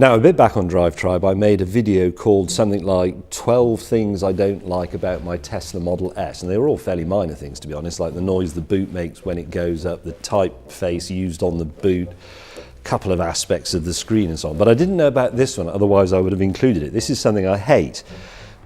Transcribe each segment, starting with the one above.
Now, a bit back on Drive Tribe, I made a video called something like 12 things I don't like about my Tesla Model S, and they were all fairly minor things, to be honest, like the noise the boot makes when it goes up, the typeface used on the boot, a couple of aspects of the screen and so on. But I didn't know about this one, otherwise I would have included it. This is something I hate.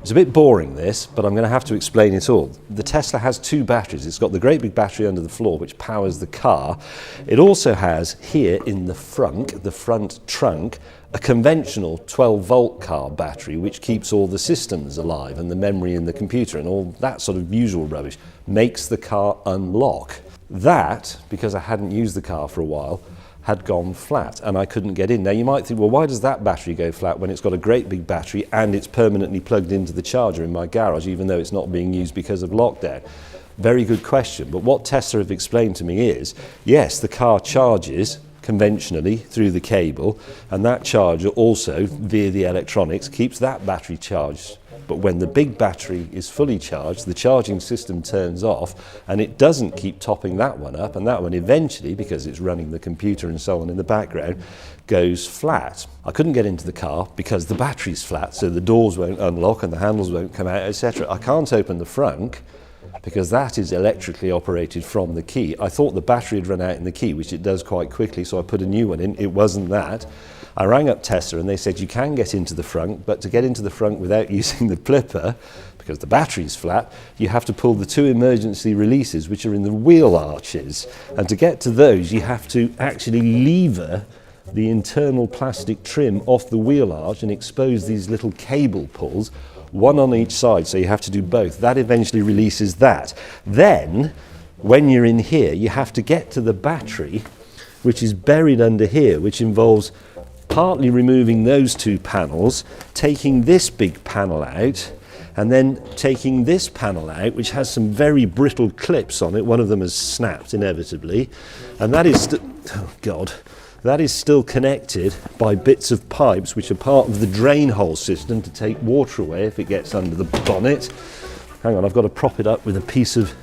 It's a bit boring, this, but I'm going to have to explain it all. The Tesla has two batteries. It's got the great big battery under the floor, which powers the car. It also has here in the front trunk, a conventional 12-volt car battery, which keeps all the systems alive and the memory in the computer and all that sort of usual rubbish, makes the car unlock. That, because I hadn't used the car for a while, had gone flat and I couldn't get in. Now you might think, well, why does that battery go flat when it's got a great big battery and it's permanently plugged into the charger in my garage, even though it's not being used because of lockdown? Very good question. But what Tesla have explained to me is, yes, the car charges conventionally through the cable, and that charger also, via the electronics, keeps that battery charged. But when the big battery is fully charged, the charging system turns off and it doesn't keep topping that one up, and that one eventually, because it's running the computer and so on in the background, goes flat. I couldn't get into the car because the battery's flat, so the doors won't unlock and the handles won't come out, etc. I can't open the frunk because that is electrically operated from the key. I thought the battery had run out in the key, which it does quite quickly, so I put a new one in. It wasn't that. I rang up Tesla and they said you can get into the frunk, but to get into the frunk without using the flipper, because the battery's flat, you have to pull the two emergency releases which are in the wheel arches. And to get to those, you have to actually lever the internal plastic trim off the wheel arch and expose these little cable pulls, one on each side, so you have to do both. That eventually releases that. Then, when you're in here, you have to get to the battery, which is buried under here, which involves partly removing those two panels, taking this big panel out, and then taking this panel out, which has some very brittle clips on it. One of them has snapped inevitably, and that is that is still connected by bits of pipes which are part of the drain hole system to take water away if it gets under the bonnet. Hang on, I've got to prop it up with a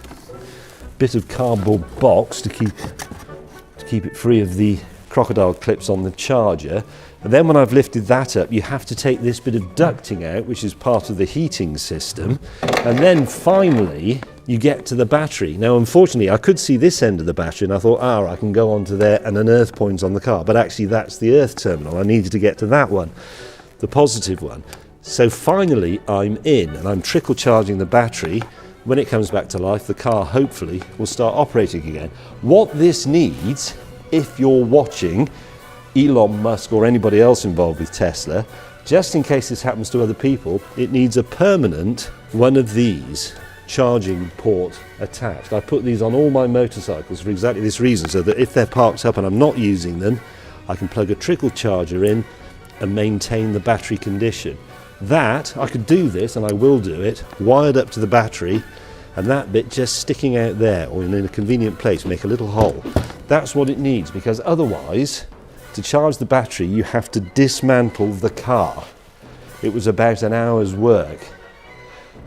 bit of cardboard box to keep it free of the crocodile clips on the charger. And then when I've lifted that up, you have to take this bit of ducting out, which is part of the heating system, and then finally you get to the battery. Now unfortunately I could see this end of the battery and I thought, I can go onto there and an earth point on the car, but actually that's the earth terminal. I needed to get to that one, the positive one. So finally I'm in and I'm trickle charging the battery. When it comes back to life, the car hopefully will start operating again. What this needs, if you're watching Elon Musk or anybody else involved with Tesla, just in case this happens to other people, it needs a permanent one of these charging port attached. I put these on all my motorcycles for exactly this reason, so that if they're parked up and I'm not using them, I can plug a trickle charger in and maintain the battery condition. That, I could do this, and I will do it, wired up to the battery, and that bit just sticking out there or in a convenient place, make a little hole. That's what it needs, because otherwise, to charge the battery, you have to dismantle the car. It was about an hour's work.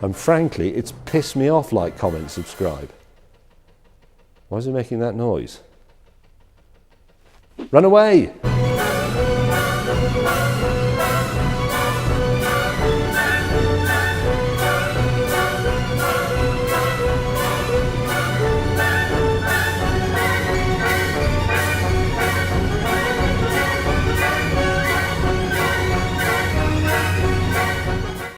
And frankly, it's pissed me off. Like, comment, subscribe. Why is it making that noise? Run away!